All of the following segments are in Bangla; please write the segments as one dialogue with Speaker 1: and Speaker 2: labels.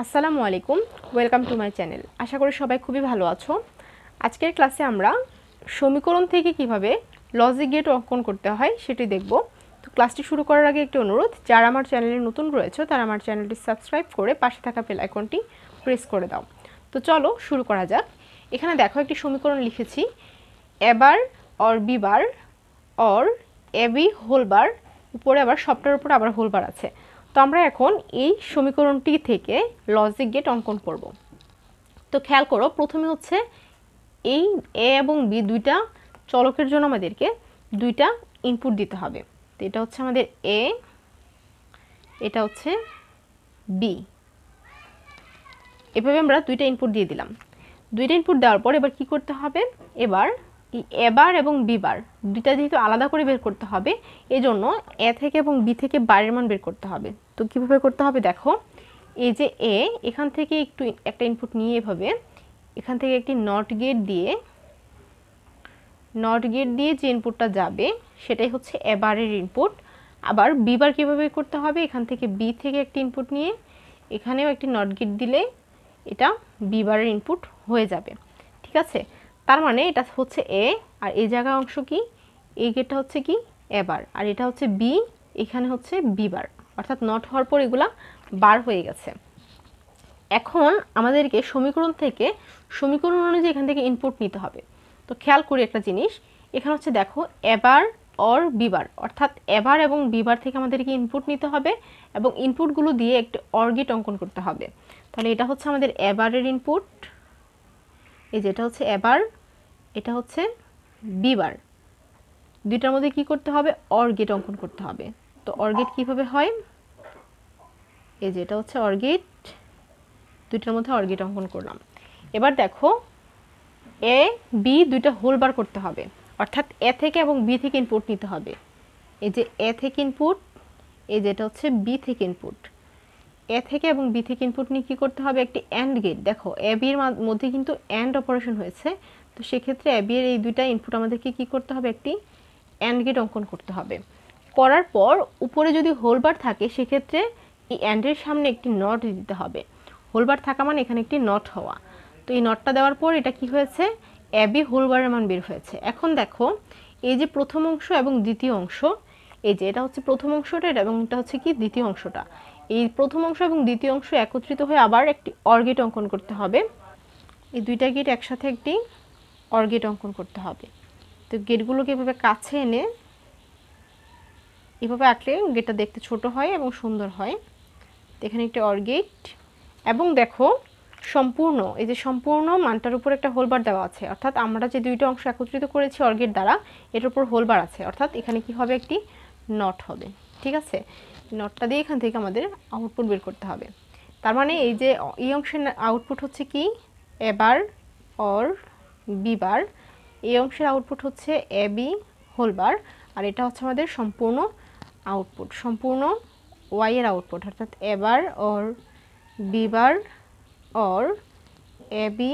Speaker 1: আসসালামু আলাইকুম, ওয়েলকাম টু মাই চ্যানেল। আশা করি সবাই খুবই ভালো আছো। আজকের ক্লাসে আমরা সমীকরণ থেকে কিভাবে লজিক গেট অঙ্কন করতে হয় সেটি দেখব। তো ক্লাসটি শুরু করার আগে একটি অনুরোধ, যারা আমার চ্যানেলে নতুন রয়েছে তারা আমার চ্যানেলটি সাবস্ক্রাইব করে পাশে থাকা বেল আইকনটি প্রেস করে দাও। তো চলো শুরু করা যাক। এখানে দেখো একটি সমীকরণ লিখেছি, A bar or B bar or A B whole bar, উপরে আবার সবটার উপরে আবার হোল বার আছে। তো আমরা এখন এই সমীকরণটি থেকে লজিক গেট অঙ্কন করব। তো খেয়াল করো, প্রথমে হচ্ছে এই এ এবং বি দুইটা চলকের জন্য আমাদেরকে দুইটা ইনপুট দিতে হবে। তো এটা হচ্ছে আমাদের এ, এটা হচ্ছে বি। এভাবে আমরা দুইটা ইনপুট দিয়ে দিলাম। দুইটা ইনপুট দেওয়ার পর এবার কি করতে হবে, এবার এ বার এবং বি বার দুইটা যেহেতু আলাদা করে বের করতে হবে, এজন্য এ থেকে এবং বি থেকে বারের মান বের করতে হবে। তো কিভাবে করতে হবে দেখো, এই যে এ, এখান থেকে একটু একটা ইনপুট নিয়ে এভাবে এখান থেকে একটি নট গেট দিয়ে যে ইনপুটটা যাবে সেটাই হচ্ছে এ বারের ইনপুট। আবার বি বার কীভাবে করতে হবে, এখান থেকে বি থেকে একটি ইনপুট নিয়ে এখানেও একটি নট গেট দিলে এটা বি বারের ইনপুট হয়ে যাবে। ঠিক আছে, তার মানে এটা হচ্ছে এ, আর এই জায়গার অংশ কি, এই গেটটা হচ্ছে কি এ বার, আর এটা হচ্ছে বি, এখানে হচ্ছে বি বার, অর্থাৎ নট হওয়ার পর এগুলা বার হয়ে গেছে। এখন আমাদেরকে সমীকরণ অনুযায়ী এখান থেকে ইনপুট নিতে হবে। তো খেয়াল করি একটা জিনিস, এখানে হচ্ছে দেখো এ বার অর বি বার, অর্থাৎ এ বার এবং বি বার থেকে আমাদেরকে ইনপুট নিতে হবে এবং ইনপুটগুলো দিয়ে একটি অর গেট অঙ্কন করতে হবে। তাহলে এটা হচ্ছে আমাদের এ বারের ইনপুট, এই যেটা হচ্ছে এ বার, এটা হচ্ছে বি বার, দুইটার মধ্যে কি করতে হবে, অর গেট অঙ্কন করতে হবে। তো অর গেট কীভাবে হয়, এই যে এটা হচ্ছে অর গেট, দুইটার মধ্যে অর গেট অঙ্কন করলাম। এবার দেখো এ বি দুইটা হোল বার করতে হবে, অর্থাৎ এ থেকে এবং বি থেকে ইনপুট নিতে হবে। এই যে এ থেকে ইনপুট, এই যেটা হচ্ছে বি থেকে ইনপুট, এ থেকে এবং বি থেকে ইনপুট নিয়ে কী করতে হবে, একটি অ্যান্ড গেট। দেখো এ বি এর মধ্যে কিন্তু অ্যান্ড অপারেশন হয়েছে, তো সেক্ষেত্রে এ বি এর এই দুইটা ইনপুট আমাদেরকে কী করতে হবে, একটি অ্যান্ড গেট অঙ্কন করতে হবে। করার পর উপরে যদি হোল বার থাকে সেক্ষেত্রে এই অ্যান্ডের সামনে একটি নট দিতে হবে। হোল বার থাকা মানে এখানে একটি নট হওয়া। তো এই নটটা দেওয়ার পর এটা কি হয়েছে, এ বি হোল বারের মান বের হয়েছে। এখন দেখো এই যে প্রথম অংশ এবং দ্বিতীয় অংশ, এই যে এটা হচ্ছে প্রথম অংশটা এবং এটা হচ্ছে কি দ্বিতীয় অংশটা, এই প্রথম অংশ এবং দ্বিতীয় অংশ একত্রিত হয়ে আবার একটি অর গেট অঙ্কন করতে হবে। এই দুইটা গেট একসাথে একটি অর গেট অঙ্কন করতে হবে। তো গেটগুলোকে এভাবে কাছে এনে এভাবে আঁকলে গেটটা দেখতে ছোট হয় এবং সুন্দর হয়। এখানে একটি অর গেট, এবং দেখো সম্পূর্ণ এই যে সম্পূর্ণ মানটার উপর একটা হোলবার দেওয়া আছে, অর্থাৎ আমরা যে দুইটা অংশ একত্রিত করেছি অর গেট দ্বারা, এটার উপর হোলবার আছে, অর্থাৎ এখানে কি হবে, একটি নট হবে। ঠিক আছে, নটটা দিয়ে এখান থেকে আমাদের আউটপুট বের করতে হবে। তার মানে এই যে এই অংশের আউটপুট হচ্ছে কি এ বার অর বি বার, এই অংশের আউটপুট হচ্ছে এ বি হোল বার, আর এটা হচ্ছে আমাদের সম্পূর্ণ আউটপুট, সম্পূর্ণ ওয়াই এর আউটপুট, অর্থাৎ A bar or B bar or A B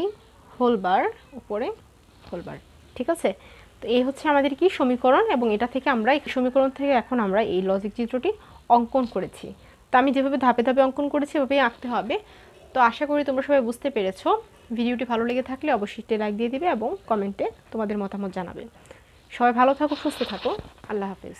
Speaker 1: whole bar, উপরে হোল বার। ঠিক আছে, তো এই হচ্ছে আমাদের কি সমীকরণ, এবং এটা থেকে আমরা এই সমীকরণ থেকে এখন আমরা এই লজিক চিত্রটি অঙ্কন করেছি। তো আমি যেভাবে ধাপে ধাপে অঙ্কন করেছি এভাবেই আঁকতে হবে। তো আশা করি তোমরা সবাই বুঝতে পেরেছো। ভিডিওটি ভালো লেগে থাকলে অবশ্যই একটি লাইক দিয়ে দিবে এবং কমেন্টে তোমাদের মতামত জানাবে। সবাই ভালো থাকো, সুস্থ থাকো, আল্লাহ হাফেজ।